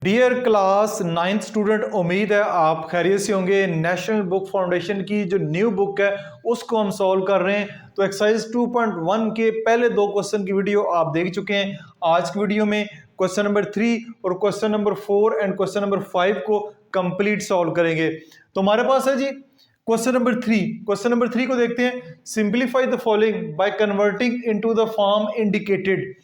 Dear class 9th student, उम्मीद है आप खैरियत से होंगे। नेशनल बुक फाउंडेशन की जो न्यू बुक है उसको हम सॉल्व कर रहे हैं। तो एक्सरसाइज 2.1 के पहले दो क्वेश्चन की वीडियो आप देख चुके हैं। आज की वीडियो में क्वेश्चन नंबर 3 और question number 4 and question number 5 को कंप्लीट सॉल्व करेंगे। तो हमारे पास है जी क्वेश्चन नंबर 3। क्वेश्चन नंबर 3 को देखते हैं। Simplify the following by converting into the form indicated.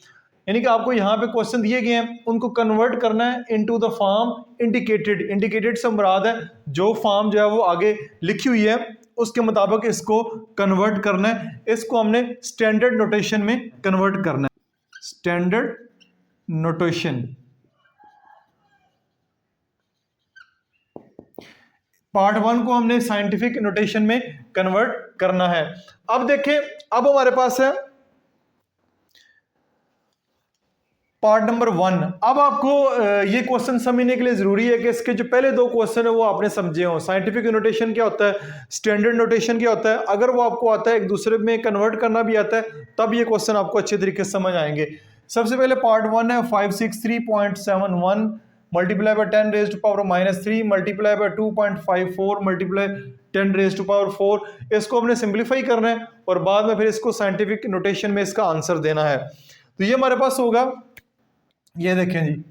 यानी कि आपको यहाँ पे क्वेश्चन दिए गए हैं, उनको कन्वर्ट करना है into the form indicated. Indicated से मुराद है जो फॉर्म जो है वो आगे लिखी हुई है उसके मुताबिक इसको कन्वर्ट करना है। इसको हमने स्टैंडर्ड नोटेशन में कन्वर्ट करना है। स्टैंडर्ड नोटेशन पार्ट 1 को हमने साइंटिफिक नोटेशन में कन्वर्ट करना है। अब देखें, अब हमारे पास है पार्ट नंबर 1। अब आपको ये क्वेश्चन समझने के लिए जरूरी है कि इसके जो पहले दो क्वेश्चन है वो आपने समझे हो। साइंटिफिक नोटेशन क्या होता है, स्टैंडर्ड नोटेशन क्या होता है, अगर वो आपको आता है, एक दूसरे में कन्वर्ट करना भी आता है, तब ये क्वेश्चन आपको अच्छे तरीके से समझ आएंगे। सबसे पहले पार्ट 1 है 563.71 multiply by 10 raise to power -3 multiply by 2.54 multiply 10 raise to power 4। इसको हमने सिंप्लीफाई करना है और बाद में फिर इसको साइंटिफिक नोटेशन में इसका आंसर देना है। तो ये हमारे पास होगा, ये देखें जी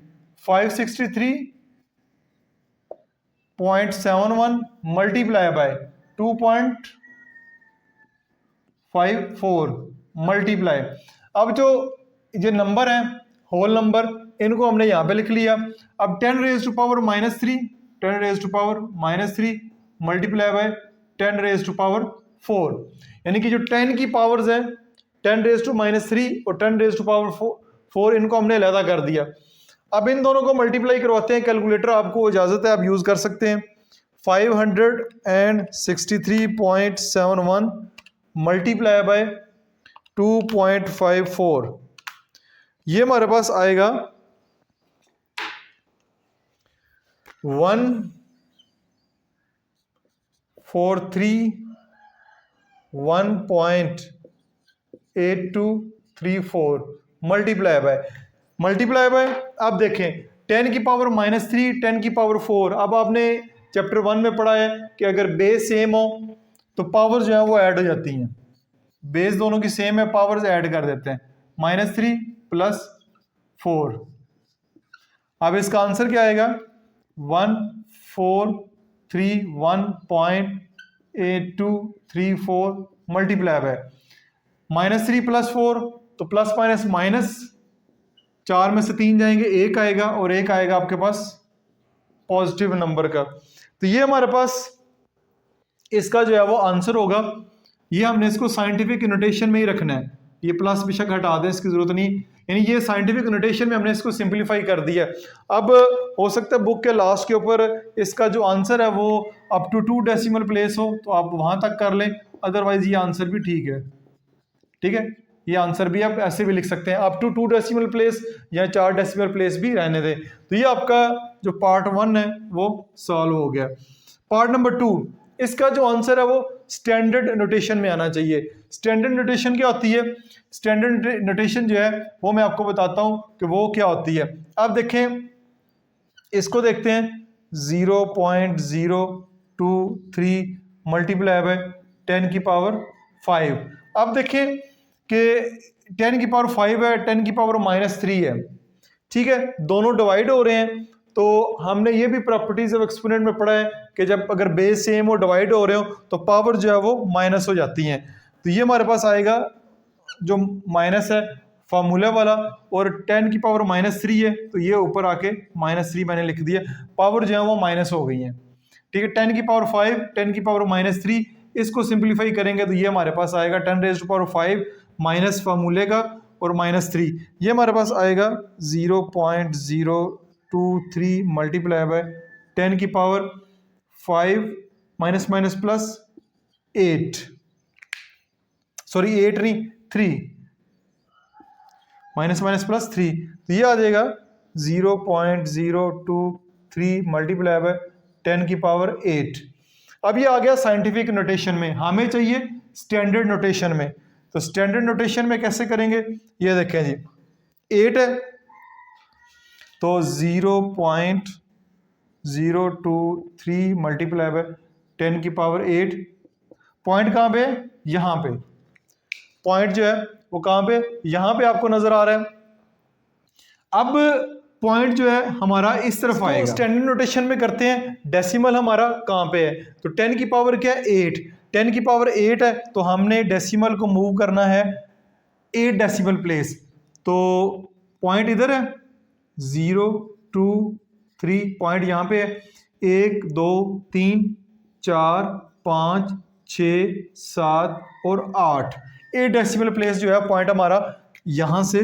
563.71 मल्टीप्लाई बाय 2.54 मल्टीप्लाई। अब जो ये नंबर है होल नंबर, इनको हमने यहां पे लिख लिया। अब 10 raise to power -3 10 raise to power -3 multiply by 10 raise to power 4। यानी कि जो 10 की पावर्स है 10 रेज टू -3 और 10 रेज टू पावर 4, इनको हमने अलग कर दिया। अब इन दोनों को मल्टीप्लाई करवाते हैं। कैलकुलेटर आपको इजाजत है, आप यूज कर सकते हैं। 563.71 मल्टीप्लाई बाय 2.54, ये हमारे पास आएगा 143.8234 मल्टीप्लाई बाय अब देखें 10 की पावर -3 10 की पावर 4। अब आपने चैप्टर 1 में पढ़ा है कि अगर बेस सेम हो तो पावर जो है वो ऐड हो जाती हैं। बेस दोनों की सेम है, पावर्स ऐड कर देते हैं, -3 + 4। अब इसका आंसर क्या आएगा 1431.8234 मल्टीप्लाई बाय -3 + 4 तो प्लस माइनस माइनस, 4 में से 3 जाएंगे, 1 आएगा और 1 आएगा आपके पास पॉजिटिव नंबर का। तो ये हमारे पास इसका जो है वो आंसर होगा। ये हमने इसको साइंटिफिक नोटेशन में ही रखना है, ये प्लस बेशक हटा दें, इसकी जरूरत नहीं। यानी ये साइंटिफिक नोटेशन में हमने इसको सिंप्लीफाई कर दिया। अब हो सकता है बुक के लास्ट के ऊपर इसका जो आंसर है वो अप टू 2 डेसिमल प्लेस हो तो आप वहां तक कर लें, अदरवाइज ये आंसर भी ठीक है। ठीक है, ये आंसर भी आप ऐसे भी लिख सकते हैं, अप टू 2 डेसिमल प्लेस या 4 डेसिमल प्लेस भी रहने दें। तो ये आपका जो पार्ट 1 है वो सॉल्व हो गया। पार्ट नंबर 2, इसका जो आंसर है वो स्टैंडर्ड नोटेशन में आना चाहिए। स्टैंडर्ड नोटेशन क्या होती है? स्टैंडर्ड नोटेशन जो है वो मैं आपको बताता हूं कि वो क्या होती है। अब देखें, इसको देखते हैं 0.023 मल्टीप्लाई बाय 10 की पावर 5। अब देखें कि 10 की पावर 5 है, 10 की पावर -3 है। ठीक है, दोनों डिवाइड हो रहे हैं। तो हमने ये भी प्रॉपर्टीज ऑफ एक्सपोनेंट में पढ़ा है कि जब अगर बेस सेम हो डिवाइड हो रहे हो तो पावर जो है वो माइनस हो जाती हैं। तो ये हमारे पास आएगा जो माइनस है फार्मूला वाला, और 10 की पावर -3 है तो ये ऊपर आके -3 मैंने लिख दिया, पावर जो है वो माइनस हो गई है। ठीक है, 10 की पावर 5 10 की पावर -3, इसको सिंप्लीफाई करेंगे तो ये हमारे पास आएगा 10 रेज़ टू पावर 5 माइनस फार्मूले का और -3, ये हमारे पास आएगा 0.023 मल्टीप्लाई बाय 10 की power 5 minus minus plus 8, sorry 8 नहीं 3, माइनस माइनस प्लस 3, तो ये आ जाएगा 0.023 मल्टीप्लाई बाय 10 की पावर 8। अब ये आ गया साइंटिफिक नोटेशन में, हमें चाहिए स्टैंडर्ड नोटेशन में। तो स्टैंडर्ड नोटेशन में कैसे करेंगे, ये देखें जी 8 है, तो 0.023 मल्टीप्लाई बाय 10 की पावर 8। पॉइंट कहाँ पे? यहाँ पे। पॉइंट जो है वो कहाँ पे? यहाँ पे आपको नजर आ रहा है। अब पॉइंट जो है हमारा इस तरफ आएगा। स्टैंडर्ड नोटेशन में करते हैं, डेसिमल हमारा कहाँ पे है? तो 10 की पावर क्या है? 8। 10 की पावर 8 है तो हमने डेसिमल को मूव करना है 8 डेसिमल प्लेस। तो पॉइंट इधर है 0 2 3, पॉइंट यहाँ पे है 1 2 3 4 5 6 7 और 8। 8 डेसिमल प्लेस जो है पॉइंट हमारा यहाँ से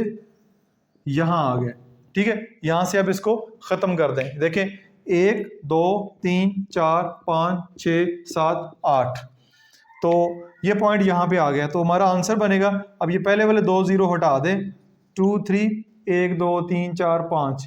यहाँ आ गया। ठीक है, यहाँ से अब इसको ख़त्म कर दें। देखें 1 2 3 4 5 6 7 8, तो ये पॉइंट यहाँ पे आ गया। तो हमारा आंसर बनेगा, अब ये पहले वाले 2 0 हटा दें, 2 3 1 2 3 4 5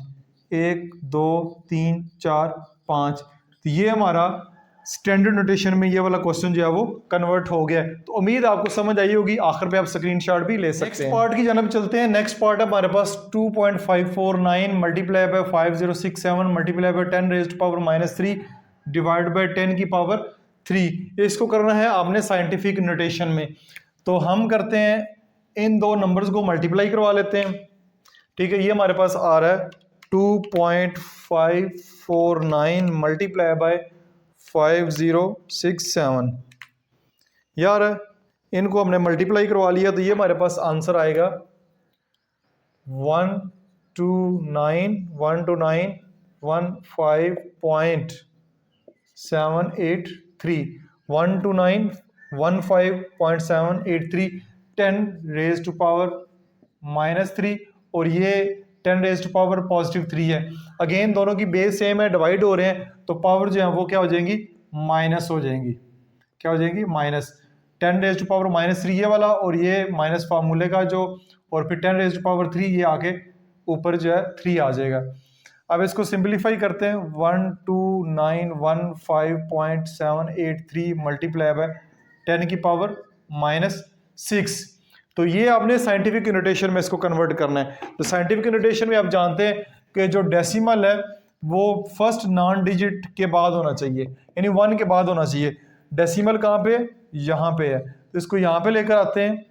1 2 3 4 5। तो ये हमारा स्टैंडर्ड नोटेशन में ये वाला क्वेश्चन जो है वो कन्वर्ट हो गया। तो उम्मीद आपको समझ आई होगी। आखिर पे आप स्क्रीनशॉट भी ले सकते हैं। नेक्स्ट पार्ट की जानब चलते हैं। नेक्स्ट पार्ट है हमारे पास 2.549 multiply by 5067 multiply by 10 raised power -3 divide by 10 की पावर 3। इसको करना है आपने साइंटिफिक नोटेशन में। तो हम करते हैं, इन दो नंबर्स को मल्टीप्लाई करवा लेते हैं। ठीक है, ये हमारे पास आ रहा है 2.549 मल्टीप्लाई बाय 5067। यार इनको हमने मल्टीप्लाई करवा लिया तो ये हमारे पास आंसर आएगा 12915.783 12915.783 10 रेज़ टू पावर -3 और ये 10 रेज़ टू पावर +3 है। अगेन दोनों की बेस सेम है, डिवाइड हो रहे हैं तो पावर जो है वो क्या हो जाएंगी? माइनस हो जाएंगी। क्या हो जाएंगी? माइनस। 10 रेज़ टू पावर -3 ये वाला और ये माइनस फार्मूले का जो, और फिर 10 रेज़ टू पावर 3 ये आके ऊपर जो है 3 आ जाएगा। अब इसको सिंप्लीफाई करते हैं। 12915.783 मल्टीप्लाई बाय 10 की पावर -6। तो ये आपने साइंटिफिक नोटेशन में इसको कन्वर्ट करना है। तो साइंटिफिक नोटेशन में आप जानते हैं कि जो डेसिमल है वो फर्स्ट नॉन डिजिट के बाद होना चाहिए, यानी 1 के बाद होना चाहिए। डेसिमल कहाँ पे? यहाँ पे है। तो इसको यहाँ पे लेकर आते हैं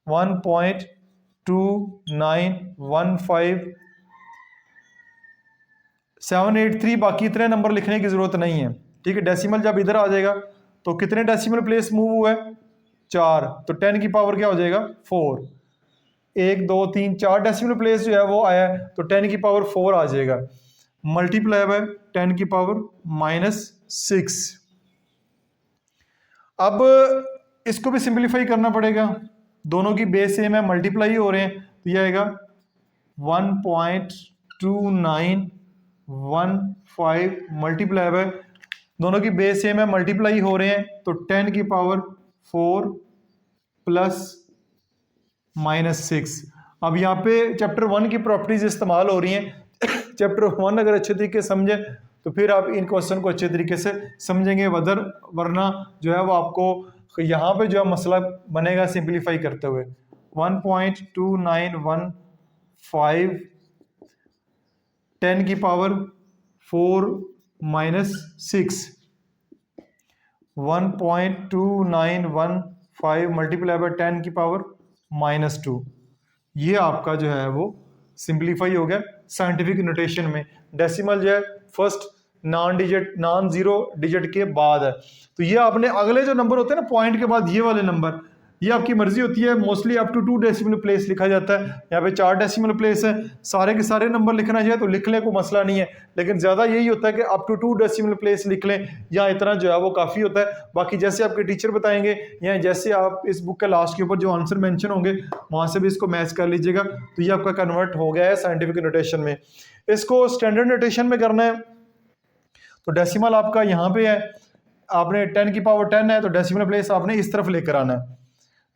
1.2915.783। बाकी इतने नंबर लिखने की ज़रूरत नहीं है। ठीक है, डेसिमल जब इधर आ जाएगा तो कितने डेसिमल प्लेस मूव हुआ है? 4। तो 10 की पावर क्या हो जाएगा? 4। 1 2 3 4 डेसिमल प्लेस जो है वो आया है तो 10 की पावर 4 आ जाएगा। मल्टीप्लाई बाय 10 की पावर -6। अब इसको भी सिंप्लीफाई करना पड़ेगा, दोनों की बेस सेम है, मल्टीप्लाई हो रहे हैं। तो ये आएगा 1.2915 मल्टीप्लाई बाय, दोनों की बेस सेम है, मल्टीप्लाई हो रहे हैं तो 10 की पावर 4 प्लस -6। अब यहाँ पे चैप्टर 1 की प्रॉपर्टीज इस्तेमाल हो रही हैं। चैप्टर 1 अगर अच्छे तरीके से समझे तो फिर आप इन क्वेश्चन को अच्छे तरीके से समझेंगे। वरना जो है वो आपको यहाँ पे जो है मसला बनेगा सिंप्लीफाई करते हुए। 1.2915 10 की पावर 4 -6 1.2915 मल्टीप्लाई बाय 10 की पावर -2। ये आपका जो है वो सिंप्लीफाई हो गया साइंटिफिक नोटेशन में। डेसिमल जो है फर्स्ट नॉन जीरो डिजिट के बाद है। तो ये आपने अगले जो नंबर होते हैं ना पॉइंट के बाद, ये वाले नंबर, ये आपकी मर्जी होती है। Mostly up to 2 decimal place लिखा जाता है। यहाँ पे 4 डेसिमल प्लेस है। सारे के सारे नंबर लिखना चाहिए तो लिख लें, कोई मसला नहीं है, लेकिन ज़्यादा यही होता है कि अप टू 2 डेसिमल प्लेस लिख लें, या इतना जो है वो काफ़ी होता है। बाकी जैसे आपके टीचर बताएंगे या जैसे आप इस बुक के लास्ट के ऊपर जो आंसर मेंशन होंगे वहाँ से भी इसको मैच कर लीजिएगा। तो ये आपका कन्वर्ट हो गया है साइंटिफिक नोटेशन में। इसको स्टैंडर्ड नोटेशन में करना है तो डेसिमल आपका यहाँ पे है, आपने 10 की पावर 10 है तो डेसिमल प्लेस आपने इस तरफ लेकर आना है।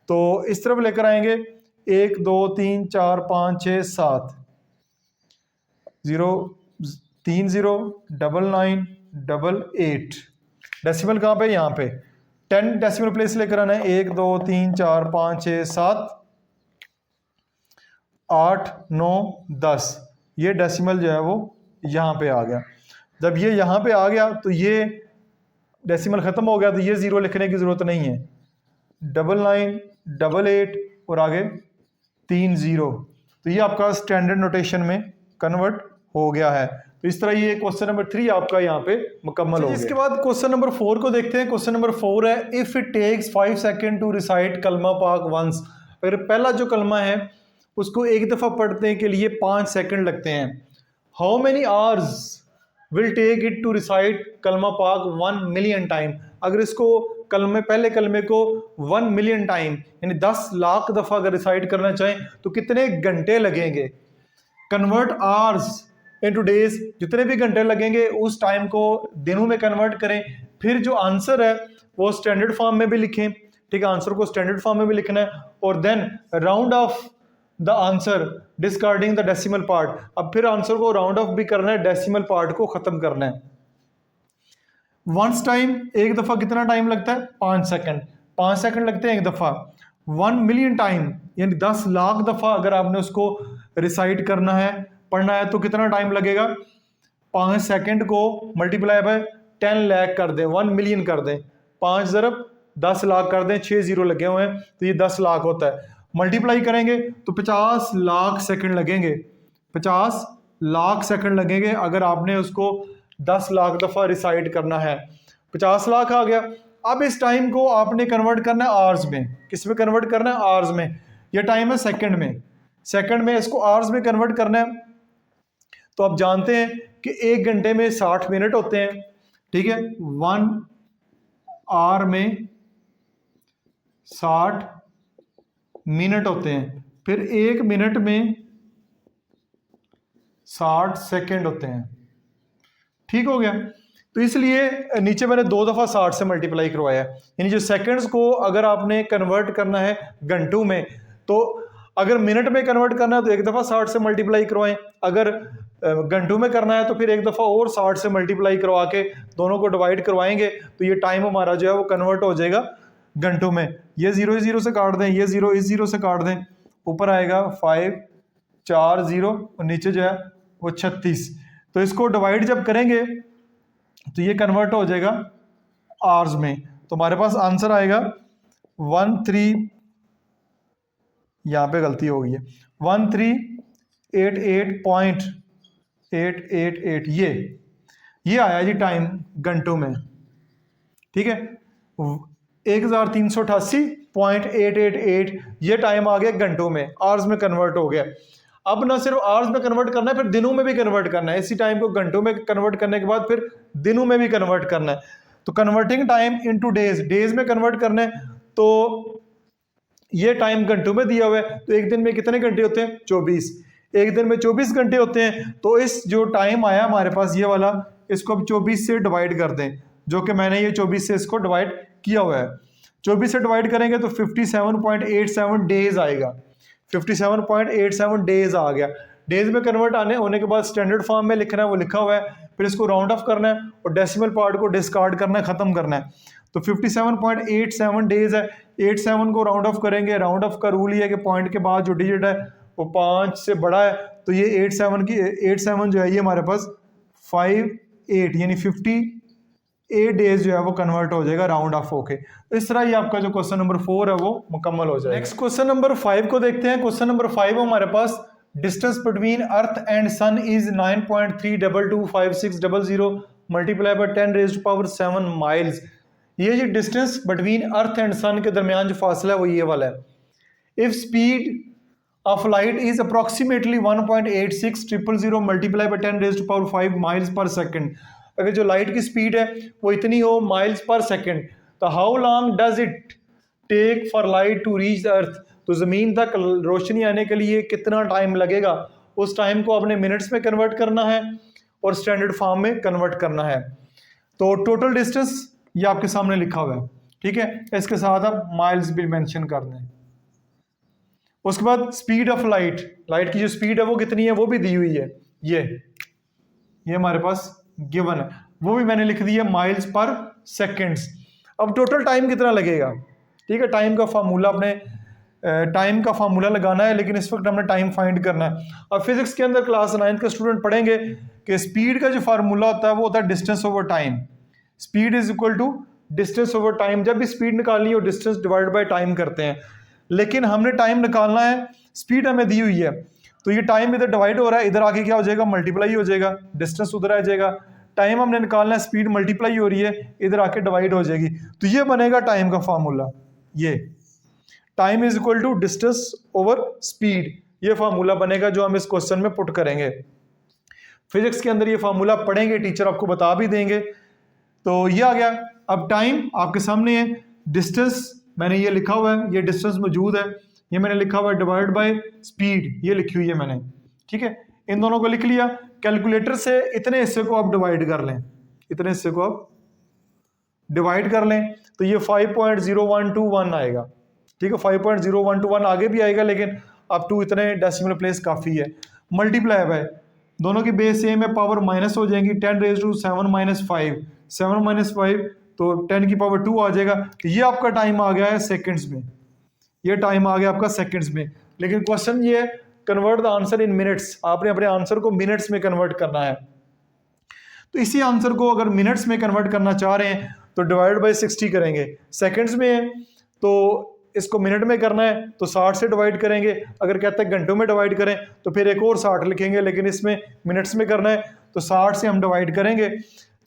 तो इस तरफ लेकर आएंगे 1 2 3 4 5 6 7 0 3 0 9 9 8 8। डेसिमल कहाँ पे? यहाँ पे 10 डेसिमल प्लेस लेकर आना है। 1 2 3 4 5 6 7 8 9 10 ये डेसिमल जो है वो यहाँ पे आ गया। जब ये यहाँ पे आ गया तो ये डेसिमल ख़त्म हो गया, तो ये ज़ीरो लिखने की ज़रूरत नहीं है। 99, 88 और आगे 30, तो ये आपका स्टैंडर्ड नोटेशन में कन्वर्ट हो गया है। तो इस तरह ये क्वेश्चन नंबर 3 आपका यहाँ पे मुकम्मल हो गया। इसके बाद क्वेश्चन नंबर 4 को देखते हैं। क्वेश्चन नंबर 4 है, if it takes 5 second to recite कलमा पाक वंस। अगर पहला जो कलमा है उसको एक दफ़ा पढ़ने के लिए 5 सेकंड लगते हैं, how many hours will take it to recite कलमा पाक 1 मिलियन टाइम। अगर इसको पहले कलमे को 1 मिलियन टाइम यानी 10 लाख दफ़ा अगर रिसाइट करना चाहें तो कितने घंटे लगेंगे। कन्वर्ट आवर्स इनटू डेज, जितने भी घंटे लगेंगे उस टाइम को दिनों में कन्वर्ट करें। फिर जो आंसर है वो स्टैंडर्ड फॉर्म में भी लिखें, ठीक है, आंसर को स्टैंडर्ड फॉर्म में भी लिखना है। और then round off the answer discarding the decimal part. अब फिर आंसर को राउंड ऑफ भी करना है, डेसिमल पार्ट को खत्म करना है। वंस टाइम, एक दफा कितना टाइम लगता है, 5 सेकंड। 5 सेकंड लगते हैं एक दफा। 1 मिलियन टाइम यानी 10 लाख दफा अगर आपने उसको रिसाइट करना है, पढ़ना है, तो कितना टाइम लगेगा। 5 सेकंड को मल्टीप्लाई बाय 10 लाख कर दें, 1 मिलियन कर दें, 5 ज़रब 10 लाख कर दें, 6 जीरो लगे हुए हैं तो ये 10 लाख होता है। मल्टीप्लाई करेंगे तो 50 लाख सेकंड लगेंगे, 50 लाख सेकंड लगेंगे अगर आपने उसको 10 लाख दफ़ा रिसाइट करना है। 50 लाख आ गया। अब इस टाइम को आपने कन्वर्ट करना है आवर्स में। किस में कन्वर्ट करना है, आवर्स में। यह टाइम है सेकंड में, सेकंड में इसको आवर्स में कन्वर्ट करना है। तो आप जानते हैं कि 1 घंटे में 60 मिनट होते हैं, ठीक है। 1 आवर में 60 मिनट होते हैं, फिर 1 मिनट में 60 सेकंड होते हैं, ठीक हो गया। तो इसलिए नीचे मैंने 2 दफ़ा 60 से मल्टीप्लाई करवाया, यानी जो सेकंड्स को अगर आपने कन्वर्ट करना है घंटों में, तो अगर मिनट में कन्वर्ट करना है तो 1 दफ़ा 60 से मल्टीप्लाई करवाएं, अगर घंटों में करना है तो फिर 1 दफ़ा और 60 से मल्टीप्लाई करवा के दोनों को डिवाइड करवाएंगे, तो ये टाइम हमारा जो है वो कन्वर्ट हो जाएगा घंटों में। ये 0 0 से काट दें, ये 0 इस 0 से काट दें, ऊपर आएगा 5 4 0 और नीचे जो है वो 36। तो इसको डिवाइड जब करेंगे तो ये कन्वर्ट हो जाएगा आवर्स में। तो हमारे पास आंसर आएगा 13, यहाँ पे गलती हो गई है, 1388.888, ये आया जी टाइम घंटों में, ठीक है। 1388.888 ये टाइम आ गया घंटों में, आवर्स में कन्वर्ट हो गया। अब ना सिर्फ आवर्स में कन्वर्ट करना है, फिर दिनों में भी कन्वर्ट करना है। इसी टाइम को घंटों में कन्वर्ट करने के बाद फिर दिनों में भी कन्वर्ट करना है। तो converting time into days, days में कन्वर्ट करना है। तो ये टाइम घंटों में दिया हुआ है, तो एक दिन में कितने घंटे होते हैं, 24। एक दिन में 24 घंटे होते हैं। तो इस जो टाइम आया हमारे पास ये वाला, इसको अब 24 से डिवाइड कर दें, जो कि मैंने ये 24 से इसको डिवाइड किया हुआ है। 24 से डिवाइड करेंगे तो 57.87 डेज आएगा, 57.87 डेज आ गया। डेज में कन्वर्ट आने होने के बाद स्टैंडर्ड फॉर्म में लिखना है, वो लिखा हुआ है। फिर इसको राउंड ऑफ करना है और डेसिमल पार्ट को डिस्कार्ड करना है, ख़त्म करना है। तो 57.87 डेज है। 87 को राउंड ऑफ करेंगे, राउंड ऑफ का रूल ये है कि पॉइंट के बाद जो डिजिट है वो 5 से बड़ा है, तो ये 87 जो है ये हमारे पास 58 यानी 58 डेज जो है वो कन्वर्ट हो जाएगा राउंड ऑफ होके। तो इस तरह ये आपका जो क्वेश्चन नंबर 4 है वो मुकम्मल हो जाएगा। नेक्स्ट क्वेश्चन नंबर 5 को देखते हैं। क्वेश्चन नंबर 5 हमारे पास, distance between earth and sun is 9.3225600 multiply by 10⁻⁷ miles. ये जो distance between earth and sun के दरमियान जो फासला है वो ये वाला है। If speed of light is approximately 1.8600 multiply by 10⁵ miles per second. अगर जो लाइट की स्पीड है वो इतनी हो माइल्स पर सेकंड, तो how long does it take for light to reach the earth. तो ज़मीन तक रोशनी आने के लिए कितना टाइम लगेगा, उस टाइम को आपने मिनट्स में कन्वर्ट करना है और स्टैंडर्ड फॉर्म में कन्वर्ट करना है। तो टोटल डिस्टेंस ये आपके सामने लिखा हुआ है, ठीक है। इसके साथ आप माइल्स भी मेंशन कर दें। उसके बाद स्पीड ऑफ लाइट, लाइट की जो स्पीड है वो कितनी है वो भी दी हुई है, ये हमारे पास गिवन है, वो भी मैंने लिख दी है माइल्स पर सेकेंड्स। अब टोटल टाइम कितना लगेगा, ठीक है। टाइम का फार्मूला आपने टाइम का फार्मूला लगाना है, लेकिन इस वक्त हमने टाइम फाइंड करना है। अब फिजिक्स के अंदर क्लास 9th के स्टूडेंट पढ़ेंगे कि स्पीड का जो फार्मूला होता है वो होता है distance over time. Speed is equal to distance over time. जब भी स्पीड निकालनी हो डिस्टेंस डिवाइड बाय टाइम करते हैं, लेकिन हमने टाइम निकालना है, स्पीड हमें दी हुई है, तो ये टाइम इधर डिवाइड हो रहा है, इधर आके क्या हो जाएगा, मल्टीप्लाई हो जाएगा, डिस्टेंस उधर आ जाएगा। टाइम हमने निकालना है, स्पीड मल्टीप्लाई हो रही है, इधर आके डिवाइड हो जाएगी, तो ये बनेगा टाइम का फार्मूला। ये time is equal to distance over speed, ये फार्मूला बनेगा जो हम इस क्वेश्चन में पुट करेंगे। फिजिक्स के अंदर ये फार्मूला पढ़ेंगे, टीचर आपको बता भी देंगे। तो ये आ गया। अब टाइम आपके सामने है, डिस्टेंस मैंने ये लिखा हुआ है, ये डिस्टेंस मौजूद है, ये मैंने लिखा हुआ है डिवाइड बाय स्पीड, ये लिखी हुई है मैंने, ठीक है। इन दोनों को लिख लिया। कैलकुलेटर से इतने हिस्से को आप डिवाइड कर लें, इतने हिस्से को आप डिवाइड कर लें, तो ये 5.0121 आएगा, ठीक है। 5.0121 आगे भी आएगा, लेकिन अब टू इतने डेसिमल प्लेस काफ़ी है। मल्टीप्लाई बाय, दोनों की बेस सेम है, पावर माइनस हो जाएंगी, 10⁻⁷ - 5, 7 - 5 तो 10 की पावर 2 आ जाएगा। ये आपका टाइम आ गया है सेकंड्स में, ये टाइम आ गया आपका सेकंड्स में। लेकिन क्वेश्चन ये है, convert the answer in minutes, आपने अपने आंसर को मिनट्स में कन्वर्ट करना है। तो इसी आंसर को अगर मिनट्स में कन्वर्ट करना चाह रहे हैं तो डिवाइड बाय 60 करेंगे। सेकंड्स में है तो इसको मिनट में करना है तो 60 से डिवाइड करेंगे। अगर कहते हैं घंटों में डिवाइड करें तो फिर एक और 60 लिखेंगे, लेकिन इसमें मिनट्स में करना है तो 60 से हम डिवाइड करेंगे।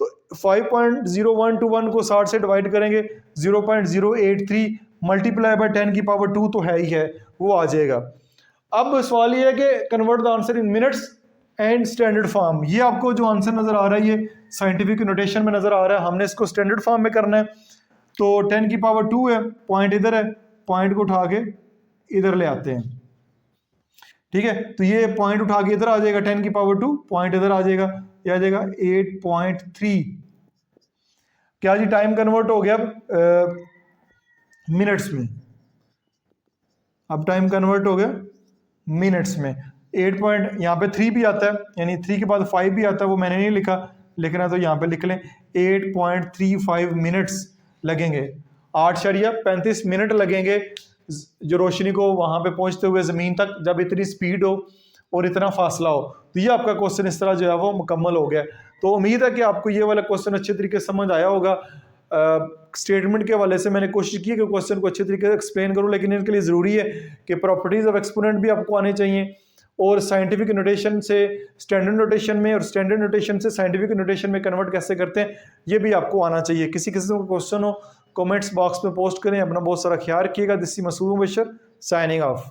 तो 5.0121 को 60 से डिवाइड करेंगे, 0.083 मल्टीप्लाई बाय 10 की पावर 2 तो है ही है, वो आ जाएगा। अब सवाल ये है कि convert the answer in minutes and standard form. ये आपको जो आंसर नजर आ रहा है ये साइंटिफिक नोटेशन में नजर आ रहा है, हमने इसको स्टैंडर्ड फॉर्म में करना है। तो 10 की पावर 2 है, पॉइंट इधर है, पॉइंट को उठा के इधर ले आते हैं, ठीक है। तो ये पॉइंट उठा के इधर आ जाएगा, 10 की पावर 2 पॉइंट इधर आ जाएगा, ये आ जाएगा 8.3। क्या जी, टाइम कन्वर्ट हो गया मिनट्स में। अब टाइम कन्वर्ट हो गया मिनट्स में। 8 पॉइंट यहाँ पे 3 भी आता है, यानी 3 के बाद 5 भी आता है, वो मैंने नहीं लिखा, लिखना है तो यहाँ पे लिख लें। 8.35 मिनट्स लगेंगे, 8.35 मिनट लगेंगे जो रोशनी को वहाँ पे पहुँचते हुए ज़मीन तक, जब इतनी स्पीड हो और इतना फासला हो। तो ये आपका क्वेश्चन इस तरह जो है वो मुकम्मल हो गया। तो उम्मीद है कि आपको ये वाला क्वेश्चन अच्छे तरीके से समझ आया होगा। स्टेटमेंट के हवाले से मैंने कोशिश की कि क्वेश्चन को अच्छे तरीके से एक्सप्लेन करूँ, लेकिन इनके लिए ज़रूरी है कि प्रॉपर्टीज़ ऑफ एक्सपोनेंट भी आपको आने चाहिए, और साइंटिफिक नोटेशन से स्टैंडर्ड नोटेशन में, और स्टैंडर्ड नोटेशन से साइंटिफिक नोटेशन में कन्वर्ट कैसे करते हैं ये भी आपको आना चाहिए। किसी किस्म का क्वेश्चन हो कमेंट्स बॉक्स में पोस्ट करें। अपना बहुत सारा ख्याल रखिएगा। This is Masood Mubashar signing of.